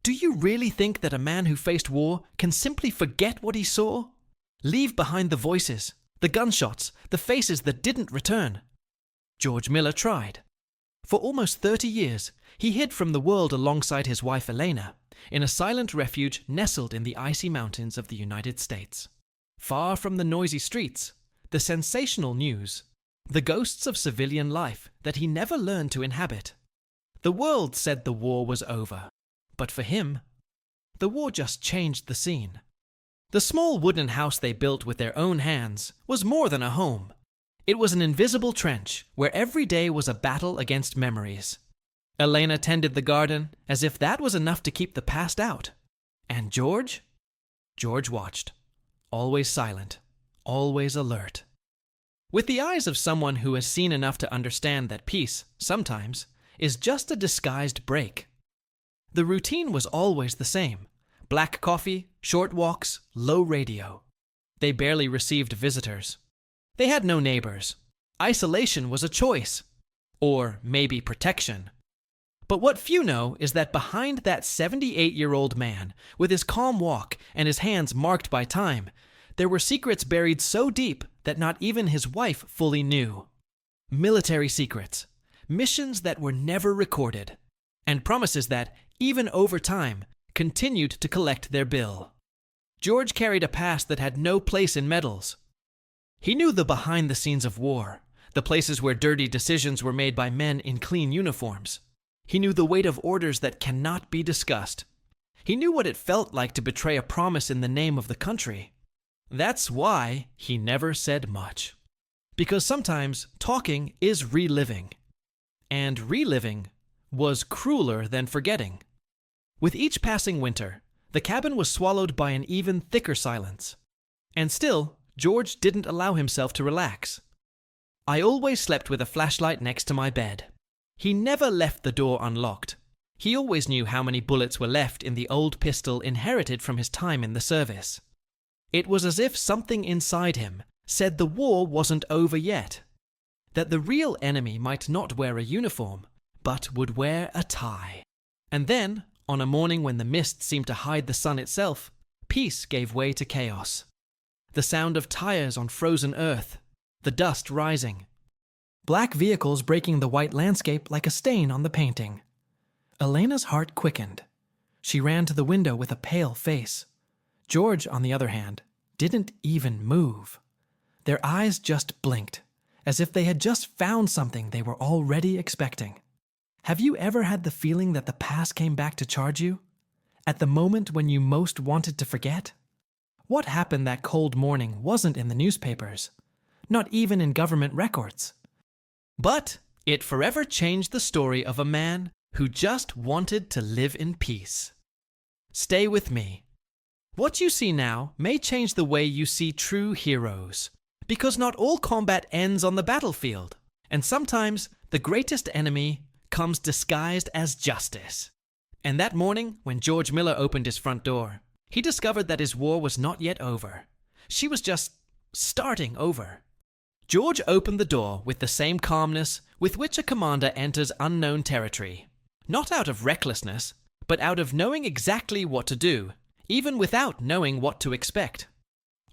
Do you really think that a man who faced war can simply forget what he saw? Leave behind the voices, the gunshots, the faces that didn't return? George Miller tried. For almost 30 years, he hid from the world alongside his wife Elena, in a silent refuge nestled in the icy mountains of the United States. Far from the noisy streets, the sensational news, the ghosts of civilian life that he never learned to inhabit. The world said the war was over, but for him, the war just changed the scene. The small wooden house they built with their own hands was more than a home. It was an invisible trench where every day was a battle against memories. Elena tended the garden as if that was enough to keep the past out. And George? George watched, always silent, always alert. With the eyes of someone who has seen enough to understand that peace, sometimes, is just a disguised break. The routine was always the same. Black coffee, short walks, low radio. They barely received visitors. They had no neighbors. Isolation was a choice. Or maybe protection. But what few know is that behind that 78-year-old man, with his calm walk and his hands marked by time, there were secrets buried so deep that not even his wife fully knew. Military secrets, missions that were never recorded, and promises that, even over time, continued to collect their bill. George carried a past that had no place in medals. He knew the behind the scenes of war, the places where dirty decisions were made by men in clean uniforms. He knew the weight of orders that cannot be discussed. He knew what it felt like to betray a promise in the name of the country. That's why he never said much. Because sometimes talking is reliving. And reliving was crueler than forgetting. With each passing winter, the cabin was swallowed by an even thicker silence. And still, George didn't allow himself to relax. I always slept with a flashlight next to my bed. He never left the door unlocked. He always knew how many bullets were left in the old pistol inherited from his time in the service. It was as if something inside him said the war wasn't over yet. That the real enemy might not wear a uniform, but would wear a tie. And then, on a morning when the mist seemed to hide the sun itself, peace gave way to chaos. The sound of tires on frozen earth, the dust rising. Black vehicles breaking the white landscape like a stain on the painting. Elena's heart quickened. She ran to the window with a pale face. George, on the other hand, didn't even move. Their eyes just blinked, as if they had just found something they were already expecting. Have you ever had the feeling that the past came back to charge you? At the moment when you most wanted to forget? What happened that cold morning wasn't in the newspapers, not even in government records. But it forever changed the story of a man who just wanted to live in peace. Stay with me. What you see now may change the way you see true heroes, because not all combat ends on the battlefield, and sometimes the greatest enemy comes disguised as justice. And that morning, when George Miller opened his front door, he discovered that his war was not yet over. She was just starting over. George opened the door with the same calmness with which a commander enters unknown territory. Not out of recklessness, but out of knowing exactly what to do, even without knowing what to expect.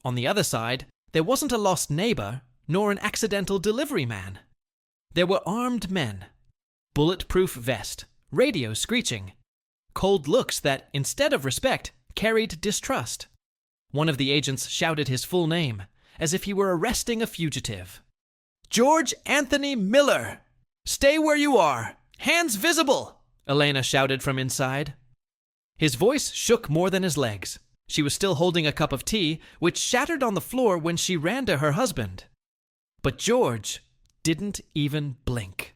On the other side, there wasn't a lost neighbor, nor an accidental delivery man. There were armed men. Bulletproof vest, radio screeching. Cold looks that, instead of respect, carried distrust. One of the agents shouted his full name, as if he were arresting a fugitive. "George Anthony Miller! Stay where you are! Hands visible!" Elena shouted from inside. His voice shook more than his legs. She was still holding a cup of tea, which shattered on the floor when she ran to her husband. But George didn't even blink.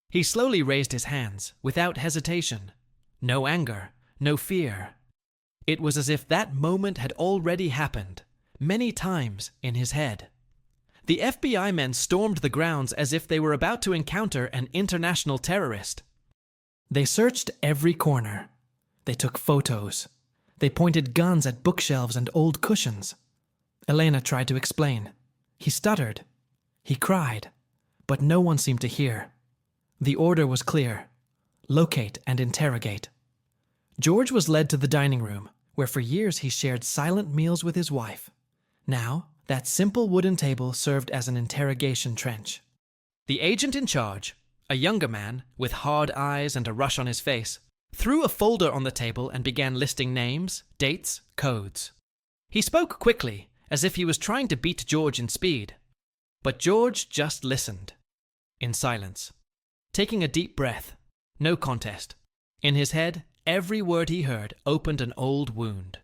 He slowly raised his hands, without hesitation. No anger, no fear. It was as if that moment had already happened, many times in his head. The FBI men stormed the grounds as if they were about to encounter an international terrorist. They searched every corner. They took photos. They pointed guns at bookshelves and old cushions. Elena tried to explain. He stuttered. He cried. But no one seemed to hear. The order was clear. Locate and interrogate. George was led to the dining room, where for years he shared silent meals with his wife. Now, that simple wooden table served as an interrogation trench. The agent in charge, a younger man with hard eyes and a rush on his face, threw a folder on the table and began listing names, dates, codes. He spoke quickly, as if he was trying to beat George in speed. But George just listened, in silence, taking a deep breath. No contest. In his head, every word he heard opened an old wound.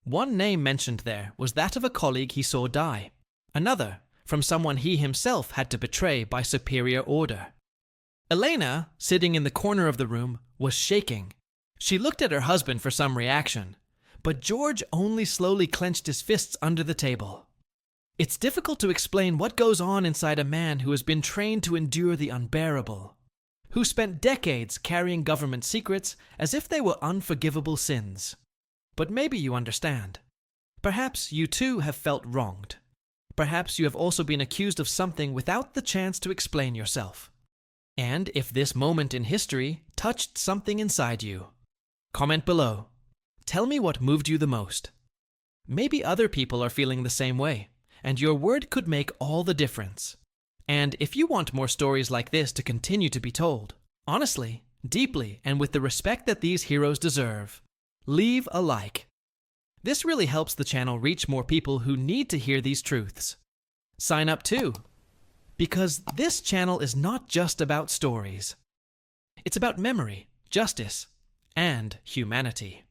One name mentioned there was that of a colleague he saw die. Another, from someone he himself had to betray by superior order. Elena, sitting in the corner of the room, was shaking. She looked at her husband for some reaction, but George only slowly clenched his fists under the table. It's difficult to explain what goes on inside a man who has been trained to endure the unbearable, who spent decades carrying government secrets as if they were unforgivable sins. But maybe you understand. Perhaps you too have felt wronged. Perhaps you have also been accused of something without the chance to explain yourself. And if this moment in history touched something inside you, comment below. Tell me what moved you the most. Maybe other people are feeling the same way, and your word could make all the difference. And if you want more stories like this to continue to be told, honestly, deeply, and with the respect that these heroes deserve, leave a like. This really helps the channel reach more people who need to hear these truths. Sign up too, because this channel is not just about stories. It's about memory, justice, and humanity.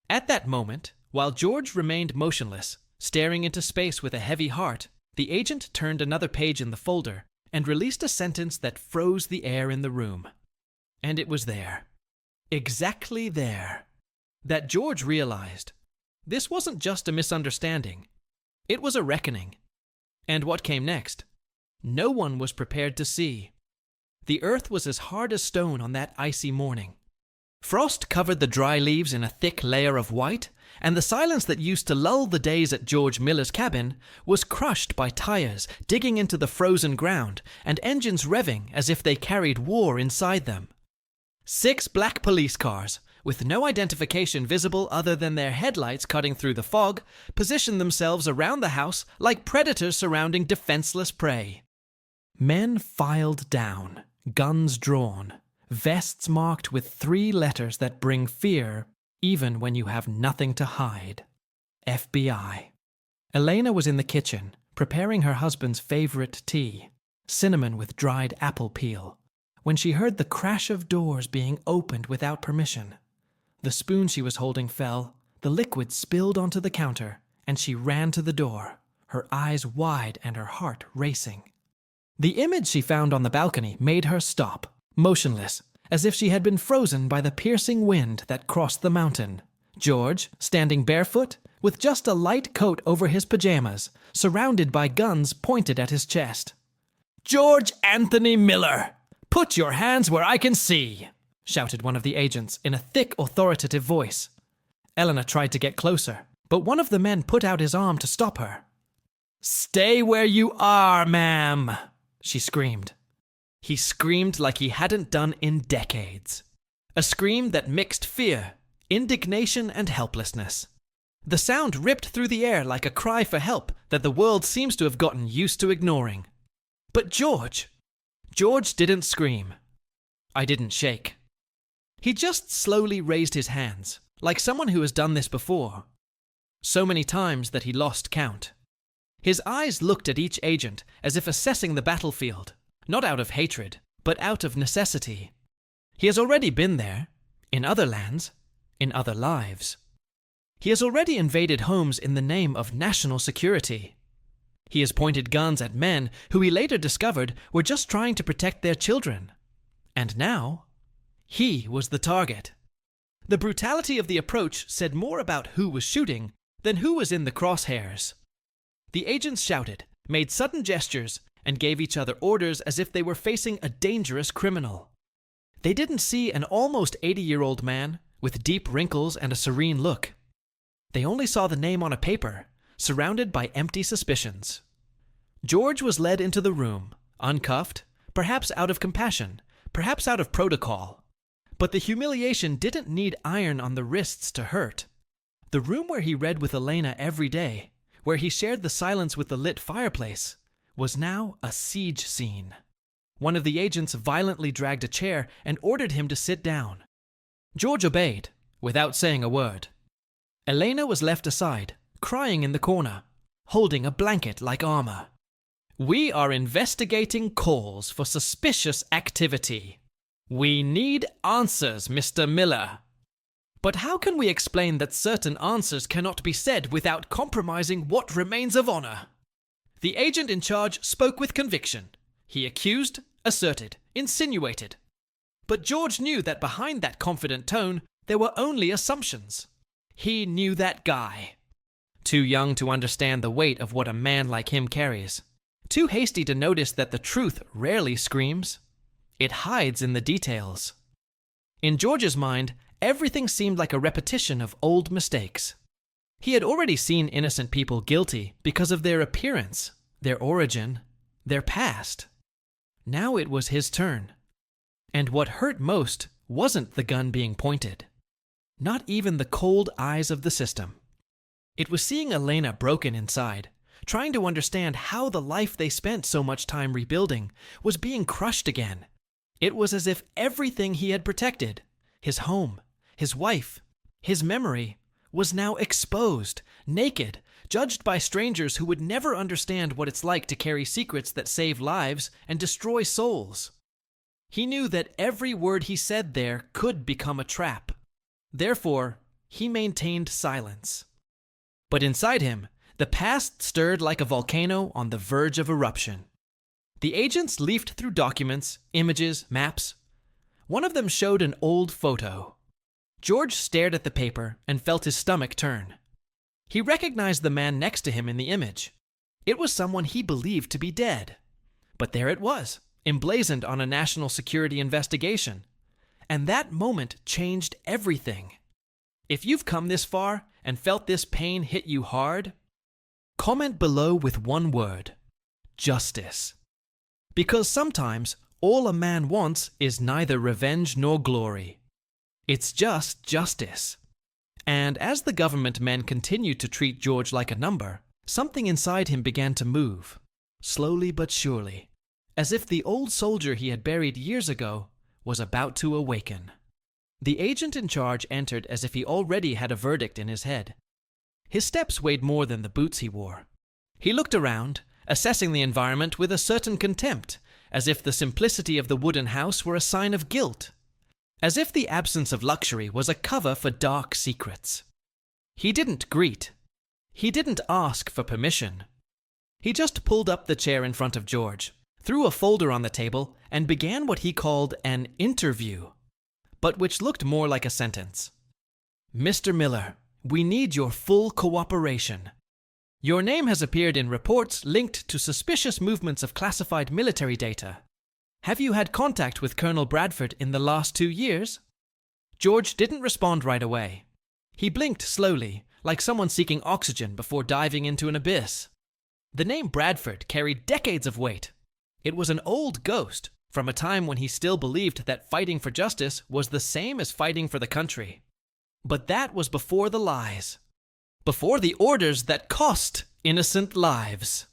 At that moment, while George remained motionless, staring into space with a heavy heart, the agent turned another page in the folder and released a sentence that froze the air in the room. And it was there, exactly there, that George realized this wasn't just a misunderstanding. It was a reckoning. And what came next? No one was prepared to see. The earth was as hard as stone on that icy morning. Frost covered the dry leaves in a thick layer of white, and the silence that used to lull the days at George Miller's cabin was crushed by tires digging into the frozen ground and engines revving as if they carried war inside them. 6 black police cars, with no identification visible other than their headlights cutting through the fog, positioned themselves around the house like predators surrounding defenseless prey. Men filed down, guns drawn, vests marked with 3 letters that bring fear even when you have nothing to hide. FBI. Elena was in the kitchen, preparing her husband's favorite tea, cinnamon with dried apple peel, when she heard the crash of doors being opened without permission. The spoon she was holding fell, the liquid spilled onto the counter, and she ran to the door, her eyes wide and her heart racing. The image she found on the balcony made her stop, motionless, as if she had been frozen by the piercing wind that crossed the mountain. George, standing barefoot, with just a light coat over his pajamas, surrounded by guns pointed at his chest. "George Anthony Miller, put your hands where I can see," shouted one of the agents in a thick, authoritative voice. Elena tried to get closer, but one of the men put out his arm to stop her. "Stay where you are, ma'am," she screamed. He screamed like he hadn't done in decades. A scream that mixed fear, indignation, and helplessness. The sound ripped through the air like a cry for help that the world seems to have gotten used to ignoring. But George didn't scream. I didn't shake. He just slowly raised his hands, like someone who has done this before. So many times that he lost count. His eyes looked at each agent as if assessing the battlefield. Not out of hatred, but out of necessity. He has already been there, in other lands, in other lives. He has already invaded homes in the name of national security. He has pointed guns at men who he later discovered were just trying to protect their children. And now, he was the target. The brutality of the approach said more about who was shooting than who was in the crosshairs. The agents shouted, made sudden gestures, and gave each other orders as if they were facing a dangerous criminal. They didn't see an almost 80-year-old man with deep wrinkles and a serene look. They only saw the name on a paper, surrounded by empty suspicions. George was led into the room, uncuffed, perhaps out of compassion, perhaps out of protocol. But the humiliation didn't need iron on the wrists to hurt. The room where he read with Elena every day, where he shared the silence with the lit fireplace, was now a siege scene. One of the agents violently dragged a chair and ordered him to sit down. George obeyed, without saying a word. Elena was left aside, crying in the corner, holding a blanket like armor. "We are investigating calls for suspicious activity. We need answers, Mr. Miller." "But how can we explain that certain answers cannot be said without compromising what remains of honor?" The agent in charge spoke with conviction. He accused, asserted, insinuated. But George knew that behind that confident tone, there were only assumptions. He knew that guy. Too young to understand the weight of what a man like him carries. Too hasty to notice that the truth rarely screams. It hides in the details. In George's mind, everything seemed like a repetition of old mistakes. He had already seen innocent people guilty because of their appearance, their origin, their past. Now it was his turn. And what hurt most wasn't the gun being pointed. Not even the cold eyes of the system. It was seeing Elena broken inside, trying to understand how the life they spent so much time rebuilding was being crushed again. It was as if everything he had protected, his home, his wife, his memory, was now exposed, naked, judged by strangers who would never understand what it's like to carry secrets that save lives and destroy souls. He knew that every word he said there could become a trap. Therefore, he maintained silence. But inside him, the past stirred like a volcano on the verge of eruption. The agents leafed through documents, images, maps. One of them showed an old photo. George stared at the paper and felt his stomach turn. He recognized the man next to him in the image. It was someone he believed to be dead. But there it was, emblazoned on a national security investigation. And that moment changed everything. If you've come this far and felt this pain hit you hard, comment below with one word: justice. Because sometimes all a man wants is neither revenge nor glory. It's just justice. And as the government men continued to treat George like a number, something inside him began to move, slowly but surely, as if the old soldier he had buried years ago was about to awaken. The agent in charge entered as if he already had a verdict in his head. His steps weighed more than the boots he wore. He looked around, assessing the environment with a certain contempt, as if the simplicity of the wooden house were a sign of guilt. As if the absence of luxury was a cover for dark secrets. He didn't greet. He didn't ask for permission. He just pulled up the chair in front of George, threw a folder on the table, and began what he called an interview, but which looked more like a sentence. "Mr. Miller, we need your full cooperation. Your name has appeared in reports linked to suspicious movements of classified military data. Have you had contact with Colonel Bradford in the last 2 years?" George didn't respond right away. He blinked slowly, like someone seeking oxygen before diving into an abyss. The name Bradford carried decades of weight. It was an old ghost from a time when he still believed that fighting for justice was the same as fighting for the country. But that was before the lies. Before the orders that cost innocent lives.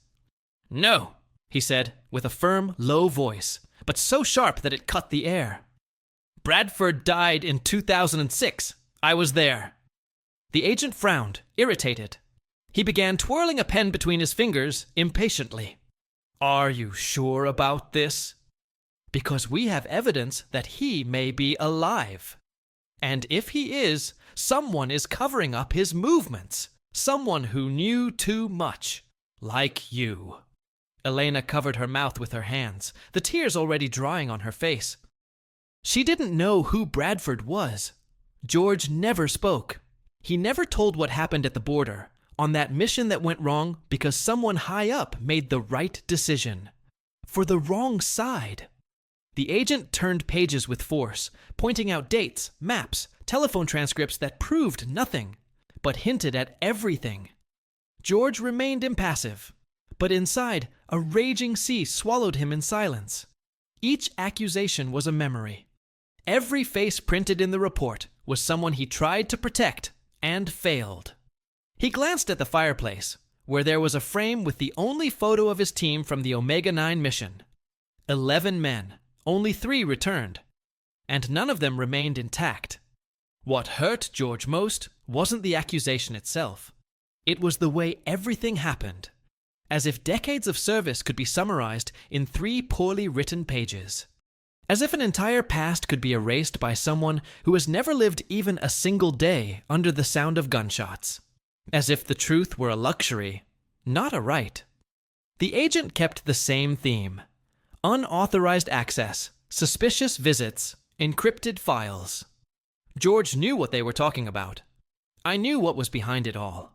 "No," he said, with a firm, low voice, but so sharp that it cut the air. "Bradford died in 2006. I was there." The agent frowned, irritated. He began twirling a pen between his fingers impatiently. "Are you sure about this?" "Because we have evidence that he may be alive. And if he is, someone is covering up his movements. Someone who knew too much, like you." Elena covered her mouth with her hands, the tears already drying on her face. She didn't know who Bradford was. George never spoke. He never told what happened at the border, on that mission that went wrong because someone high up made the right decision. For the wrong side. The agent turned pages with force, pointing out dates, maps, telephone transcripts that proved nothing, but hinted at everything. George remained impassive. But inside, a raging sea swallowed him in silence. Each accusation was a memory. Every face printed in the report was someone he tried to protect and failed. He glanced at the fireplace, where there was a frame with the only photo of his team from the Omega-9 mission. 11 men, only 3 returned, and none of them remained intact. What hurt George most wasn't the accusation itself. It was the way everything happened, as if decades of service could be summarized in 3 poorly written pages. As if an entire past could be erased by someone who has never lived even a single day under the sound of gunshots. As if the truth were a luxury, not a right. The agent kept the same theme: unauthorized access, suspicious visits, encrypted files. George knew what they were talking about. I knew what was behind it all.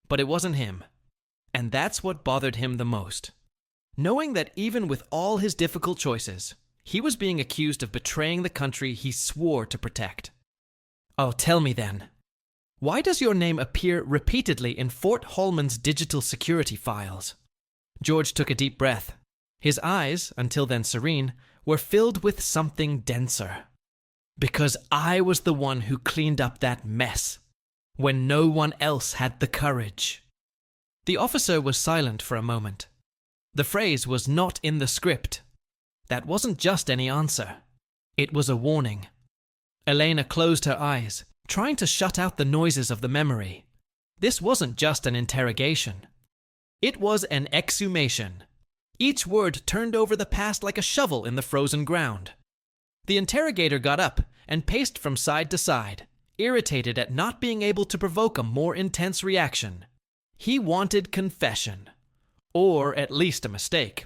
But it wasn't him. And that's what bothered him the most. Knowing that even with all his difficult choices, he was being accused of betraying the country he swore to protect. Oh, tell me then. Why does your name appear repeatedly in Fort Holman's digital security files? George took a deep breath. His eyes, until then serene, were filled with something denser. Because I was the one who cleaned up that mess, when no one else had the courage. The officer was silent for a moment. The phrase was not in the script. That wasn't just any answer. It was a warning. Elena closed her eyes, trying to shut out the noises of the memory. This wasn't just an interrogation. It was an exhumation. Each word turned over the past like a shovel in the frozen ground. The interrogator got up and paced from side to side, irritated at not being able to provoke a more intense reaction. He wanted confession. Or at least a mistake.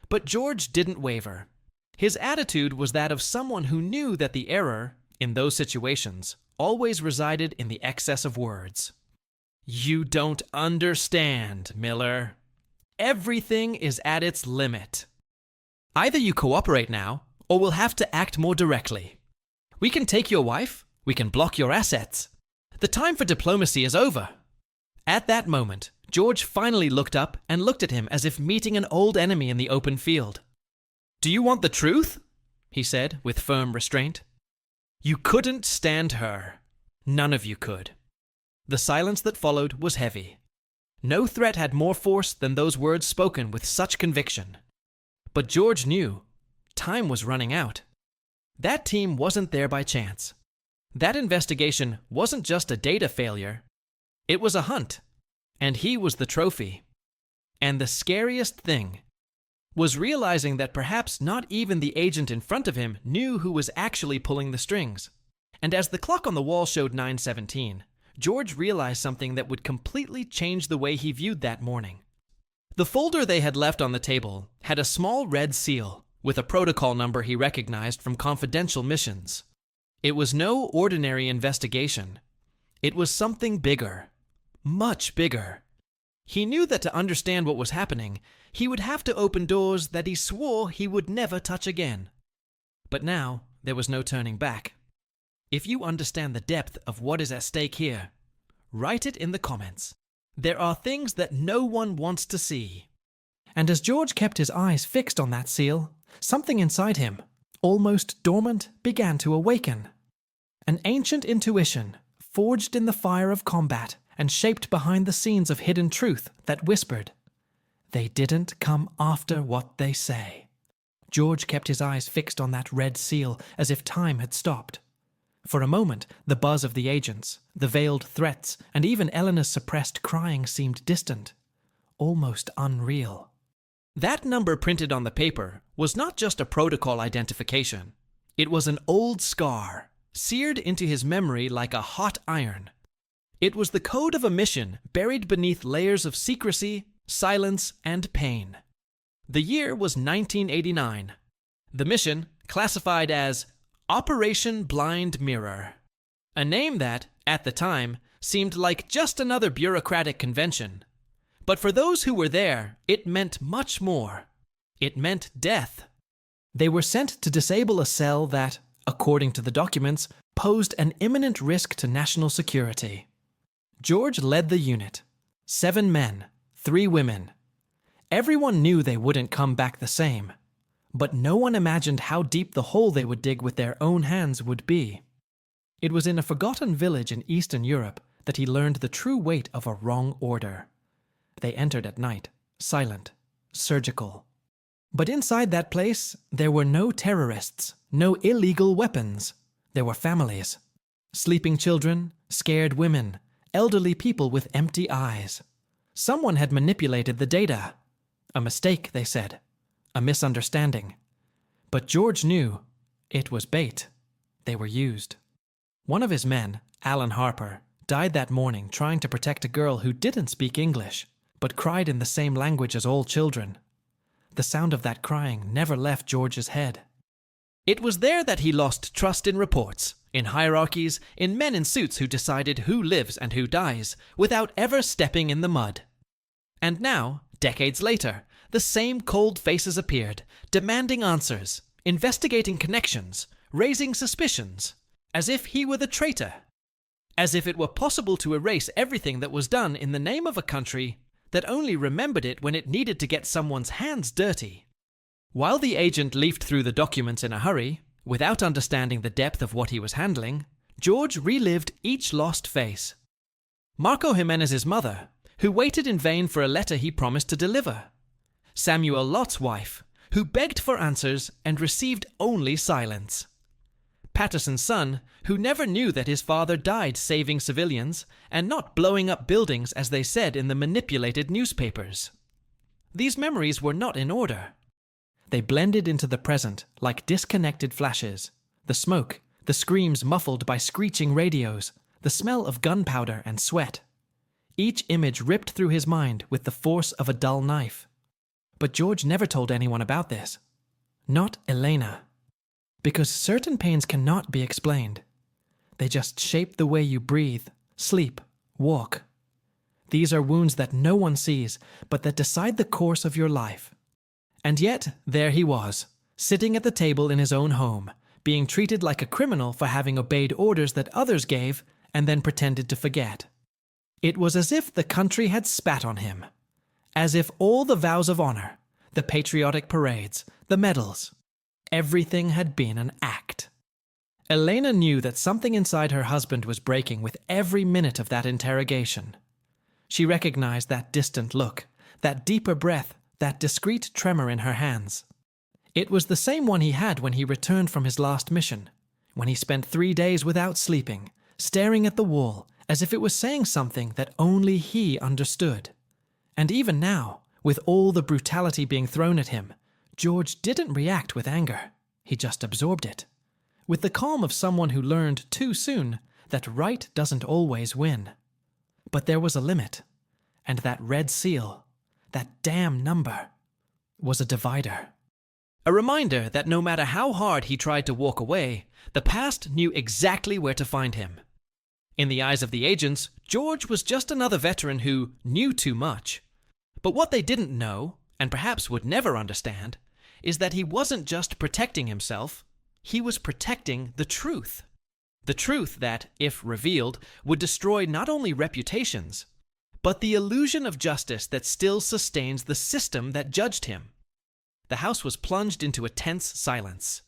But George didn't waver. His attitude was that of someone who knew that the error, in those situations, always resided in the excess of words. You don't understand, Miller. Everything is at its limit. Either you cooperate now, or we'll have to act more directly. We can take your wife, we can block your assets. The time for diplomacy is over. At that moment, George finally looked up and looked at him as if meeting an old enemy in the open field. Do you want the truth? He said with firm restraint. You couldn't stand her. None of you could. The silence that followed was heavy. No threat had more force than those words spoken with such conviction. But George knew. Time was running out. That team wasn't there by chance. That investigation wasn't just a data failure. It was a hunt. And he was the trophy. And the scariest thing was realizing that perhaps not even the agent in front of him knew who was actually pulling the strings. And as the clock on the wall showed 9:17, George realized something that would completely change the way he viewed that morning. The folder they had left on the table had a small red seal with a protocol number he recognized from confidential missions. It was no ordinary investigation. It was something bigger. Much bigger. He knew that to understand what was happening, he would have to open doors that he swore he would never touch again. But now, there was no turning back. If you understand the depth of what is at stake here, write it in the comments. There are things that no one wants to see. And as George kept his eyes fixed on that seal, something inside him, almost dormant, began to awaken. An ancient intuition, forged in the fire of combat and shaped behind the scenes of hidden truth, that whispered, they didn't come after what they say. George kept his eyes fixed on that red seal as if time had stopped. For a moment, the buzz of the agents, the veiled threats, and even Elena's suppressed crying seemed distant, almost unreal. That number printed on the paper was not just a protocol identification. It was an old scar, seared into his memory like a hot iron. It was the code of a mission buried beneath layers of secrecy, silence, and pain. The year was 1989. The mission, classified as Operation Blind Mirror. A name that, at the time, seemed like just another bureaucratic convention. But for those who were there, it meant much more. It meant death. They were sent to disable a cell that, according to the documents, posed an imminent risk to national security. George led the unit. 7 men, 3 women. Everyone knew they wouldn't come back the same. But no one imagined how deep the hole they would dig with their own hands would be. It was in a forgotten village in Eastern Europe that he learned the true weight of a wrong order. They entered at night, silent, surgical. But inside that place, there were no terrorists, no illegal weapons. There were families. Sleeping children, scared women, elderly people with empty eyes. Someone had manipulated the data. A mistake, they said. A misunderstanding. But George knew it was bait. They were used. One of his men, Alan Harper, died that morning trying to protect a girl who didn't speak English, but cried in the same language as all children. The sound of that crying never left George's head. It was there that he lost trust in reports, in hierarchies, in men in suits who decided who lives and who dies, without ever stepping in the mud. And now, decades later, the same cold faces appeared, demanding answers, investigating connections, raising suspicions, as if he were the traitor. As if it were possible to erase everything that was done in the name of a country that only remembered it when it needed to get someone's hands dirty. While the agent leafed through the documents in a hurry, without understanding the depth of what he was handling, George relived each lost face. Marco Jimenez's mother, who waited in vain for a letter he promised to deliver. Samuel Lott's wife, who begged for answers and received only silence. Patterson's son, who never knew that his father died saving civilians and not blowing up buildings as they said in the manipulated newspapers. These memories were not in order. They blended into the present like disconnected flashes. The smoke, the screams muffled by screeching radios, the smell of gunpowder and sweat. Each image ripped through his mind with the force of a dull knife. But George never told anyone about this. Not Elena. Because certain pains cannot be explained. They just shape the way you breathe, sleep, walk. These are wounds that no one sees, but that decide the course of your life. And yet, there he was, sitting at the table in his own home, being treated like a criminal for having obeyed orders that others gave and then pretended to forget. It was as if the country had spat on him. As if all the vows of honor, the patriotic parades, the medals, everything had been an act. Elena knew that something inside her husband was breaking with every minute of that interrogation. She recognized that distant look, that deeper breath, that discreet tremor in her hands. It was the same one he had when he returned from his last mission, when he spent 3 days without sleeping, staring at the wall as if it was saying something that only he understood. And even now, with all the brutality being thrown at him, George didn't react with anger. He just absorbed it. With the calm of someone who learned too soon that right doesn't always win. But there was a limit. And that red seal, that damn number, was a divider. A reminder that no matter how hard he tried to walk away, the past knew exactly where to find him. In the eyes of the agents, George was just another veteran who knew too much. But what they didn't know, and perhaps would never understand, is that he wasn't just protecting himself, he was protecting the truth. The truth that, if revealed, would destroy not only reputations, but the illusion of justice that still sustains the system that judged him. The house was plunged into a tense silence.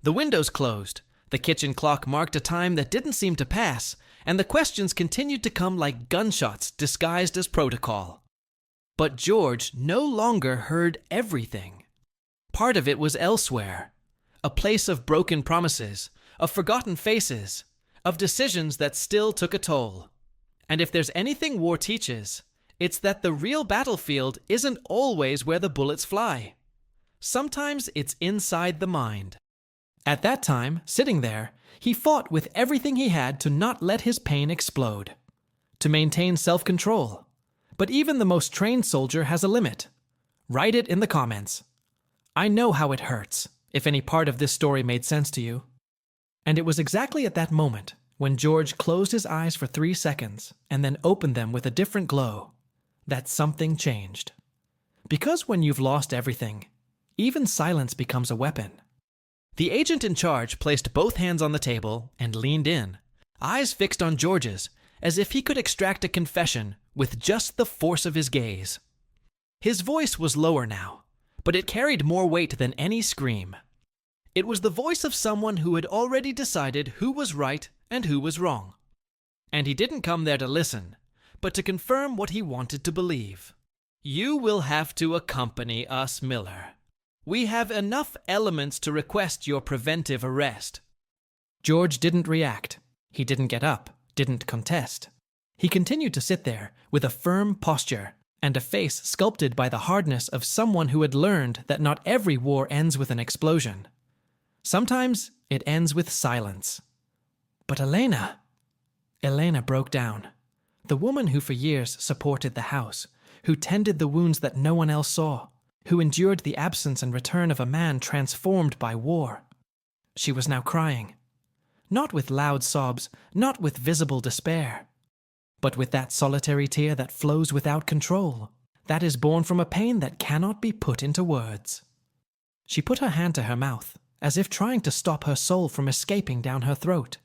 The windows closed, the kitchen clock marked a time that didn't seem to pass, and the questions continued to come like gunshots disguised as protocol. But George no longer heard everything. Part of it was elsewhere, a place of broken promises, of forgotten faces, of decisions that still took a toll. And if there's anything war teaches, it's that the real battlefield isn't always where the bullets fly. Sometimes it's inside the mind. At that time, sitting there, he fought with everything he had to not let his pain explode, to maintain self-control. But even the most trained soldier has a limit. Write it in the comments. I know how it hurts, if any part of this story made sense to you. And it was exactly at that moment, when George closed his eyes for 3 seconds and then opened them with a different glow, that something changed. Because when you've lost everything, even silence becomes a weapon. The agent in charge placed both hands on the table and leaned in, eyes fixed on George's, as if he could extract a confession with just the force of his gaze. His voice was lower now, but it carried more weight than any scream. It was the voice of someone who had already decided who was right and who was wrong. And he didn't come there to listen, but to confirm what he wanted to believe. "You will have to accompany us, Miller. We have enough elements to request your preventive arrest." George didn't react. He didn't get up, didn't contest. He continued to sit there with a firm posture and a face sculpted by the hardness of someone who had learned that not every war ends with an explosion. Sometimes it ends with silence. But Elena broke down. The woman who for years supported the house, who tended the wounds that no one else saw, who endured the absence and return of a man transformed by war. She was now crying. Not with loud sobs, not with visible despair, but with that solitary tear that flows without control, that is born from a pain that cannot be put into words. She put her hand to her mouth, as if trying to stop her soul from escaping down her throat.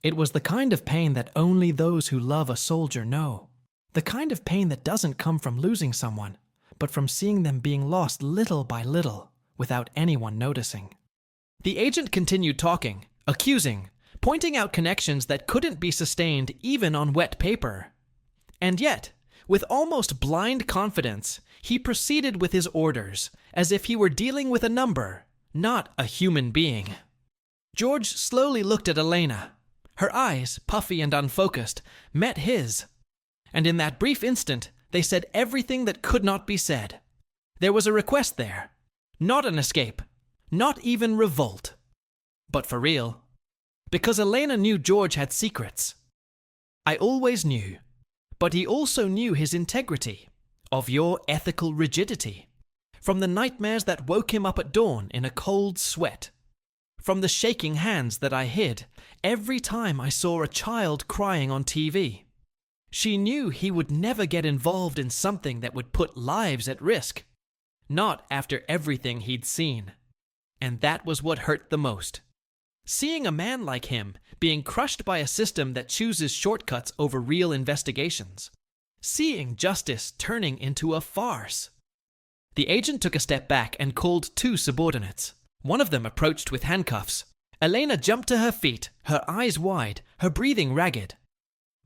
It was the kind of pain that only those who love a soldier know. The kind of pain that doesn't come from losing someone, but from seeing them being lost little by little, without anyone noticing. The agent continued talking, accusing, pointing out connections that couldn't be sustained even on wet paper. And yet, with almost blind confidence, he proceeded with his orders, as if he were dealing with a number, not a human being. George slowly looked at Elena. Her eyes, puffy and unfocused, met his. And in that brief instant, they said everything that could not be said. There was a request there. Not an escape. Not even revolt. But for real. Because Elena knew George had secrets. I always knew. But he also knew his integrity, of your ethical rigidity. From the nightmares that woke him up at dawn in a cold sweat. From the shaking hands that I hid every time I saw a child crying on TV. She knew he would never get involved in something that would put lives at risk. Not after everything he'd seen. And that was what hurt the most. Seeing a man like him being crushed by a system that chooses shortcuts over real investigations. Seeing justice turning into a farce. The agent took a step back and called two subordinates. One of them approached with handcuffs. Elena jumped to her feet, her eyes wide, her breathing ragged.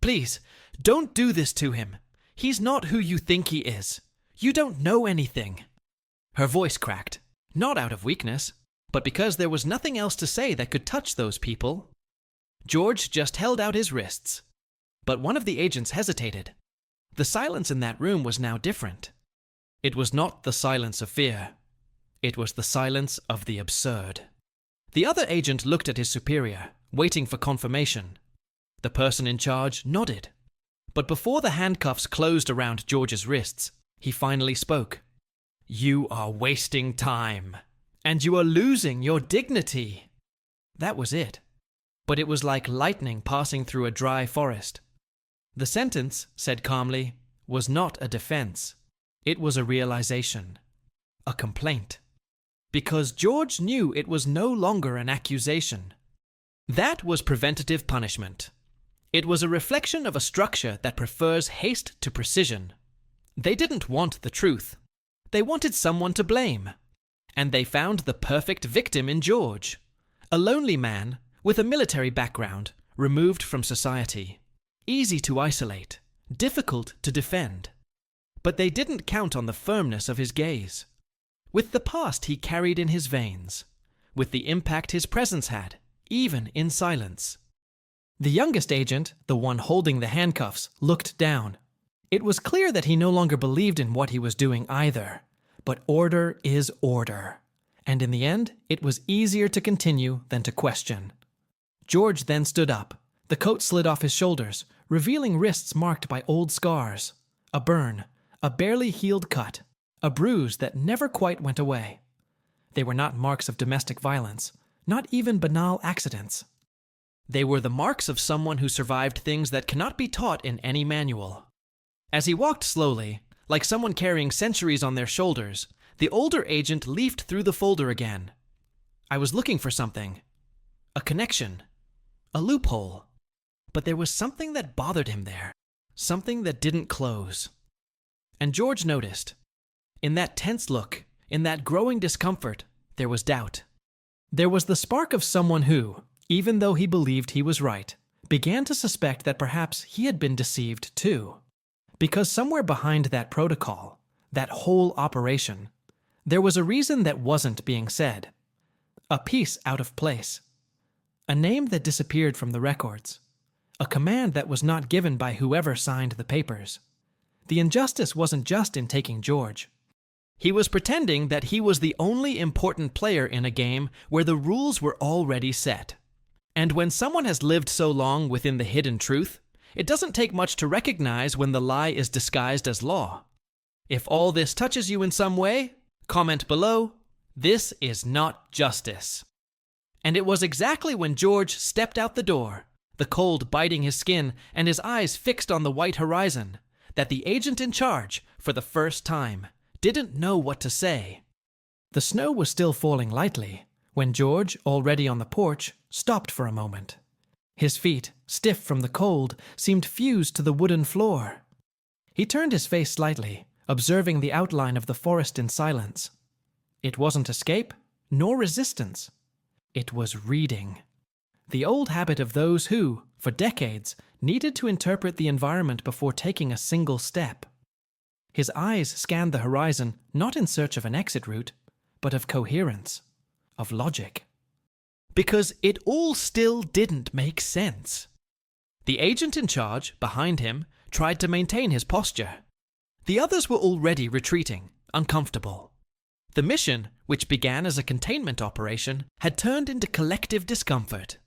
"Please, don't do this to him. He's not who you think he is. You don't know anything." Her voice cracked, not out of weakness, but because there was nothing else to say that could touch those people. George just held out his wrists. But one of the agents hesitated. The silence in that room was now different. It was not the silence of fear. It was the silence of the absurd. The other agent looked at his superior, waiting for confirmation. The person in charge nodded. But before the handcuffs closed around George's wrists, he finally spoke. "You are wasting time, and you are losing your dignity." That was it. But it was like lightning passing through a dry forest. The sentence, said calmly, was not a defense. It was a realization. A complaint. Because George knew it was no longer an accusation. That was preventative punishment. It was a reflection of a structure that prefers haste to precision. They didn't want the truth. They wanted someone to blame. And they found the perfect victim in George. A lonely man with a military background, removed from society. Easy to isolate, difficult to defend. But they didn't count on the firmness of his gaze. With the past he carried in his veins, with the impact his presence had, even in silence. The youngest agent, the one holding the handcuffs, looked down. It was clear that he no longer believed in what he was doing either. But order is order. And in the end, it was easier to continue than to question. George then stood up. The coat slid off his shoulders, revealing wrists marked by old scars. A burn, a barely healed cut. A bruise that never quite went away. They were not marks of domestic violence, not even banal accidents. They were the marks of someone who survived things that cannot be taught in any manual. As he walked slowly, like someone carrying centuries on their shoulders, the older agent leafed through the folder again. I was looking for something. A connection. A loophole. But there was something that bothered him there. Something that didn't close. And George noticed. In that tense look, in that growing discomfort, there was doubt. There was the spark of someone who, even though he believed he was right, began to suspect that perhaps he had been deceived too. Because somewhere behind that protocol, that whole operation, there was a reason that wasn't being said. A piece out of place. A name that disappeared from the records. A command that was not given by whoever signed the papers. The injustice wasn't just in taking George. He was pretending that he was the only important player in a game where the rules were already set. And when someone has lived so long within the hidden truth, it doesn't take much to recognize when the lie is disguised as law. If all this touches you in some way, comment below, "This is not justice." And it was exactly when George stepped out the door, the cold biting his skin and his eyes fixed on the white horizon, that the agent in charge, for the first time, didn't know what to say. The snow was still falling lightly when George, already on the porch, stopped for a moment. His feet, stiff from the cold, seemed fused to the wooden floor. He turned his face slightly, observing the outline of the forest in silence. It wasn't escape, nor resistance. It was reading. The old habit of those who, for decades, needed to interpret the environment before taking a single step. His eyes scanned the horizon not in search of an exit route, but of coherence, of logic. Because it all still didn't make sense. The agent in charge, behind him, tried to maintain his posture. The others were already retreating, uncomfortable. The mission, which began as a containment operation, had turned into collective discomfort.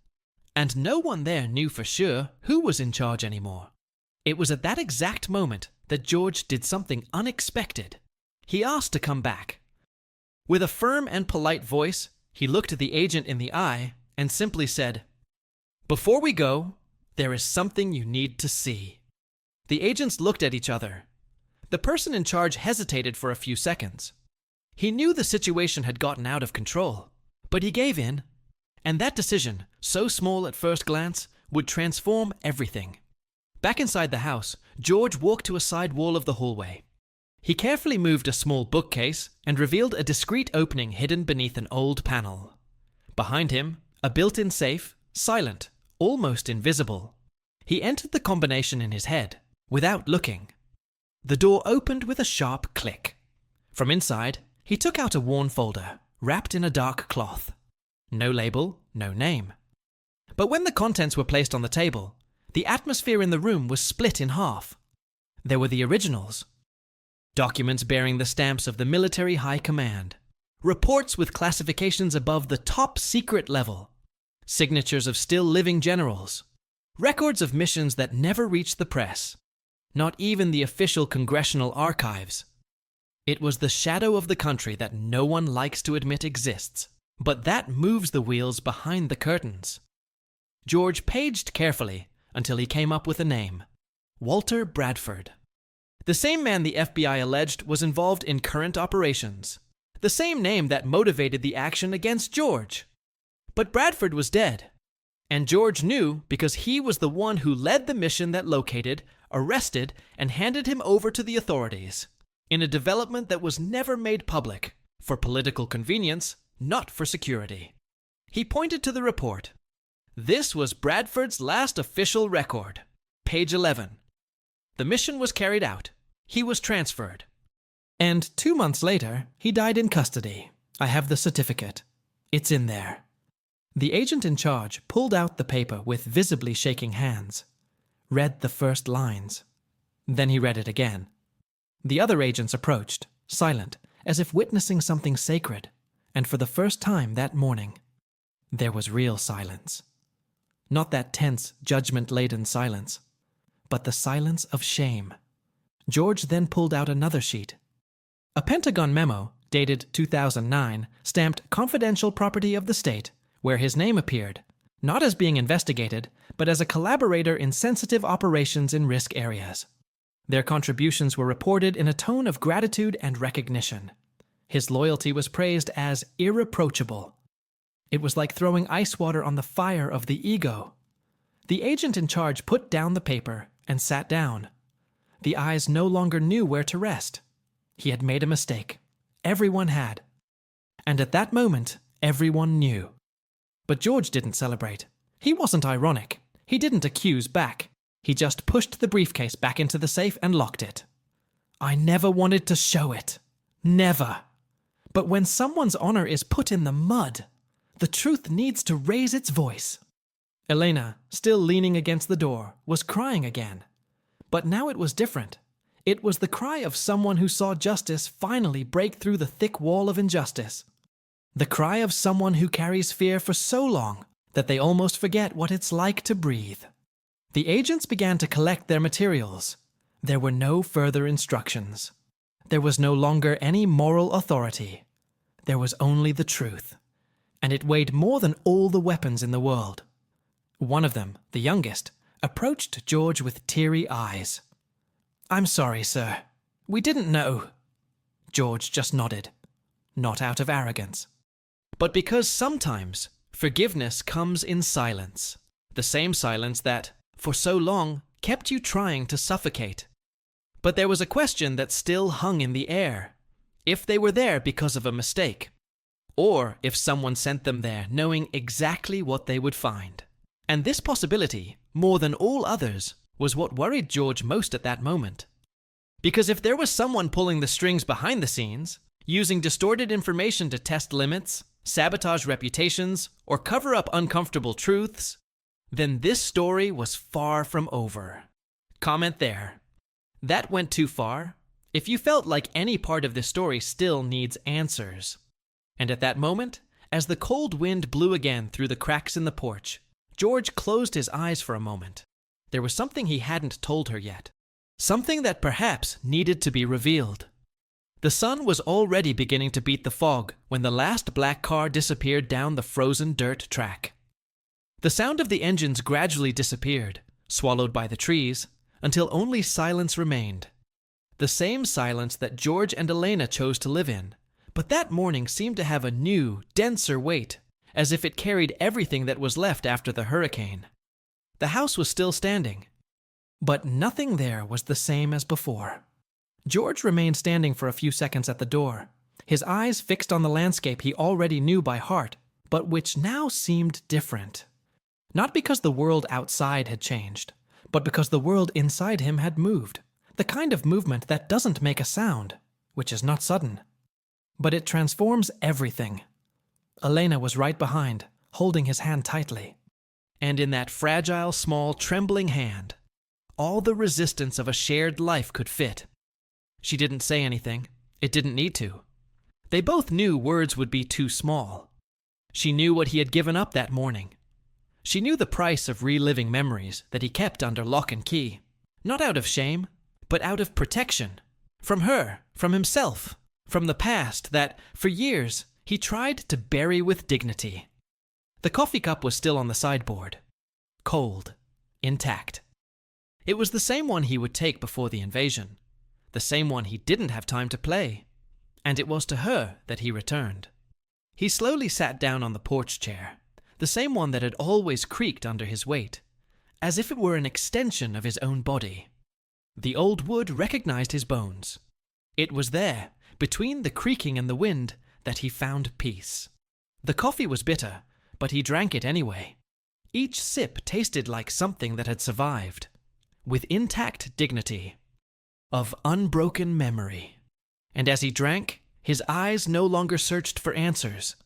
And no one there knew for sure who was in charge anymore. It was at that exact moment that George did something unexpected. He asked to come back. With a firm and polite voice, he looked the agent in the eye and simply said, "Before we go, there is something you need to see." The agents looked at each other. The person in charge hesitated for a few seconds. He knew the situation had gotten out of control, but he gave in. And that decision, so small at first glance, would transform everything. Back inside the house, George walked to a side wall of the hallway. He carefully moved a small bookcase and revealed a discreet opening hidden beneath an old panel. Behind him, a built-in safe, silent, almost invisible. He entered the combination in his head, without looking. The door opened with a sharp click. From inside, he took out a worn folder, wrapped in a dark cloth. No label, no name. But when the contents were placed on the table, the atmosphere in the room was split in half. There were the originals. Documents bearing the stamps of the military high command. Reports with classifications above the top secret level. Signatures of still living generals. Records of missions that never reached the press. Not even the official congressional archives. It was the shadow of the country that no one likes to admit exists, but that moves the wheels behind the curtains. George paged carefully until he came up with a name. Walter Bradford. The same man the FBI alleged was involved in current operations. The same name that motivated the action against George. But Bradford was dead. And George knew because he was the one who led the mission that located, arrested, and handed him over to the authorities. In a development that was never made public, for political convenience, not for security. He pointed to the report. This was Bradford's last official record. Page 11. The mission was carried out. He was transferred. And 2 months later, he died in custody. I have the certificate. It's in there. The agent in charge pulled out the paper with visibly shaking hands. Read the first lines. Then he read it again. The other agents approached, silent, as if witnessing something sacred. And for the first time that morning, there was real silence. Not that tense, judgment-laden silence, but the silence of shame. George then pulled out another sheet. A Pentagon memo, dated 2009, stamped confidential property of the state, where his name appeared, not as being investigated, but as a collaborator in sensitive operations in risk areas. Their contributions were reported in a tone of gratitude and recognition. His loyalty was praised as irreproachable. It was like throwing ice water on the fire of the ego. The agent in charge put down the paper and sat down. The eyes no longer knew where to rest. He had made a mistake. everyone had. And at that moment, everyone knew. But George didn't celebrate. He wasn't ironic. He didn't accuse back. He just pushed the briefcase back into the safe and locked it. I never wanted to show it. Never. But when someone's honor is put in the mud, the truth needs to raise its voice. Elena, still leaning against the door, was crying again. But now it was different. It was the cry of someone who saw justice finally break through the thick wall of injustice. The cry of someone who carries fear for so long that they almost forget what it's like to breathe. The agents began to collect their materials. There were no further instructions. There was no longer any moral authority. There was only the truth. And it weighed more than all the weapons in the world. One of them, the youngest, approached George with teary eyes. "I'm sorry, sir. We didn't know." George just nodded, not out of arrogance, but because sometimes forgiveness comes in silence, the same silence that, for so long, kept you trying to suffocate. But there was a question that still hung in the air: if they were there because of a mistake, or if someone sent them there knowing exactly what they would find. And this possibility, more than all others, was what worried George most at that moment. Because if there was someone pulling the strings behind the scenes, using distorted information to test limits, sabotage reputations, or cover up uncomfortable truths, then this story was far from over. Comment there. That went too far. If you felt like any part of this story still needs answers. And at that moment, as the cold wind blew again through the cracks in the porch, George closed his eyes for a moment. There was something he hadn't told her yet. Something that perhaps needed to be revealed. The sun was already beginning to beat the fog when the last black car disappeared down the frozen dirt track. The sound of the engines gradually disappeared, swallowed by the trees, until only silence remained. The same silence that George and Elena chose to live in, but that morning seemed to have a new, denser weight, as if it carried everything that was left after the hurricane. The house was still standing, but nothing there was the same as before. George remained standing for a few seconds at the door, his eyes fixed on the landscape he already knew by heart, but which now seemed different. Not because the world outside had changed, but because the world inside him had moved, the kind of movement that doesn't make a sound, which is not sudden, but it transforms everything. Elena was right behind, holding his hand tightly. And in that fragile, small, trembling hand, all the resistance of a shared life could fit. She didn't say anything. It didn't need to. They both knew words would be too small. She knew what he had given up that morning. She knew the price of reliving memories that he kept under lock and key, not out of shame, but out of protection. From her, from himself, from the past that, for years, he tried to bury with dignity. The coffee cup was still on the sideboard, cold, intact. It was the same one he would take before the invasion, the same one he didn't have time to play, and it was to her that he returned. He slowly sat down on the porch chair, the same one that had always creaked under his weight, as if it were an extension of his own body. The old wood recognized his bones. It was there, between the creaking and the wind, that he found peace. The coffee was bitter, but he drank it anyway. Each sip tasted like something that had survived, with intact dignity, of unbroken memory. And as he drank, his eyes no longer searched for answers.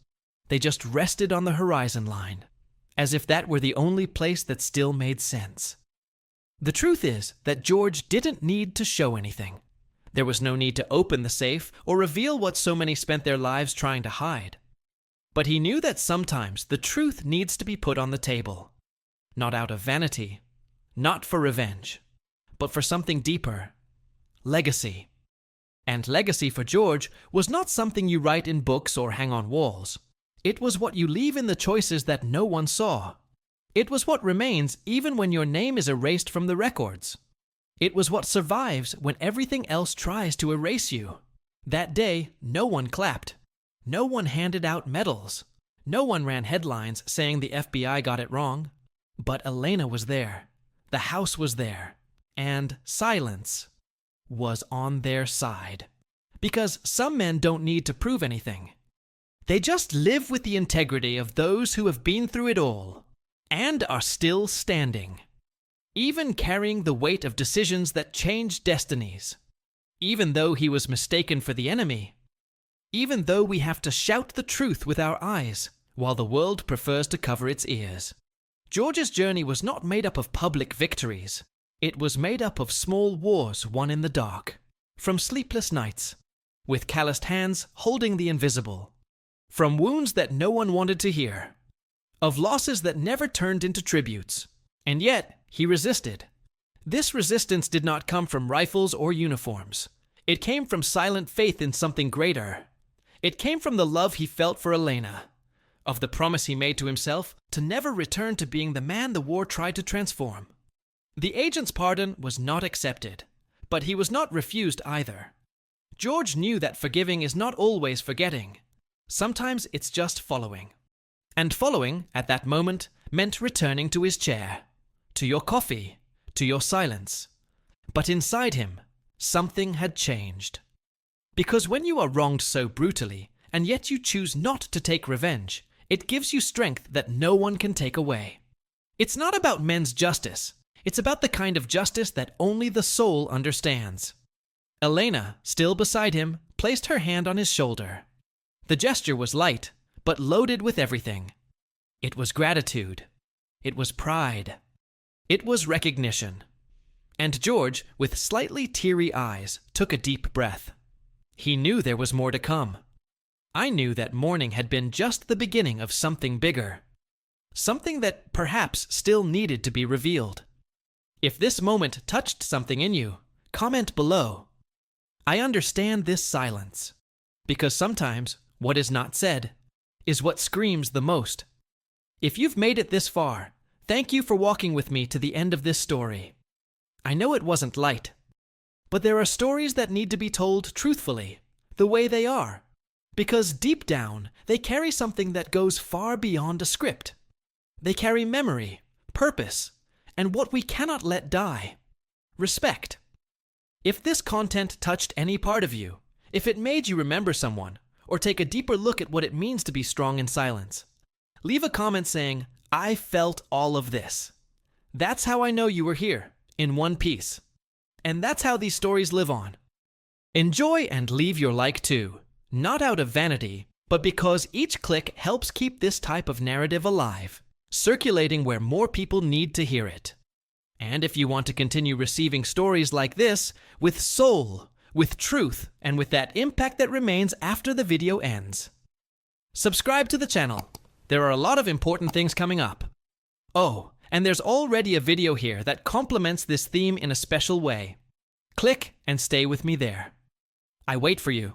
They just rested on the horizon line, as if that were the only place that still made sense. The truth is that George didn't need to show anything. There was no need to open the safe or reveal what so many spent their lives trying to hide. But he knew that sometimes the truth needs to be put on the table, not out of vanity, not for revenge, but for something deeper: legacy. And legacy for George was not something you write in books or hang on walls. It was what you leave in the choices that no one saw. It was what remains even when your name is erased from the records. It was what survives when everything else tries to erase you. That day, no one clapped. No one handed out medals. No one ran headlines saying the FBI got it wrong. But Elena was there. The house was there. And silence was on their side. Because some men don't need to prove anything. They just live with the integrity of those who have been through it all and are still standing, even carrying the weight of decisions that change destinies. Even though he was mistaken for the enemy, even though we have to shout the truth with our eyes while the world prefers to cover its ears. George's journey was not made up of public victories. It was made up of small wars won in the dark, from sleepless nights, with calloused hands holding the invisible, from wounds that no one wanted to hear, of losses that never turned into tributes. And yet, he resisted. This resistance did not come from rifles or uniforms. It came from silent faith in something greater. It came from the love he felt for Elena, of the promise he made to himself to never return to being the man the war tried to transform. The agent's pardon was not accepted, but he was not refused either. George knew that forgiving is not always forgetting. Sometimes it's just following. And following, at that moment, meant returning to his chair, to your coffee, to your silence. But inside him, something had changed. Because when you are wronged so brutally, and yet you choose not to take revenge, it gives you strength that no one can take away. It's not about men's justice. It's about the kind of justice that only the soul understands. Elena, still beside him, placed her hand on his shoulder. The gesture was light, but loaded with everything. It was gratitude. It was pride. It was recognition. And George, with slightly teary eyes, took a deep breath. He knew there was more to come. I knew that morning had been just the beginning of something bigger. Something that perhaps still needed to be revealed. If this moment touched something in you, comment below. I understand this silence, because sometimes what is not said is what screams the most. If you've made it this far, thank you for walking with me to the end of this story. I know it wasn't light, but there are stories that need to be told truthfully, the way they are, because deep down they carry something that goes far beyond a script. They carry memory, purpose, and what we cannot let die: respect. If this content touched any part of you, if it made you remember someone, or take a deeper look at what it means to be strong in silence, leave a comment saying, "I felt all of this." That's how I know you were here, in one piece. And that's how these stories live on. Enjoy and leave your like too, not out of vanity, but because each click helps keep this type of narrative alive, circulating where more people need to hear it. And if you want to continue receiving stories like this, with soul, with truth, and with that impact that remains after the video ends, subscribe to the channel. There are a lot of important things coming up. Oh, and there's already a video here that complements this theme in a special way. Click and stay with me there. I wait for you.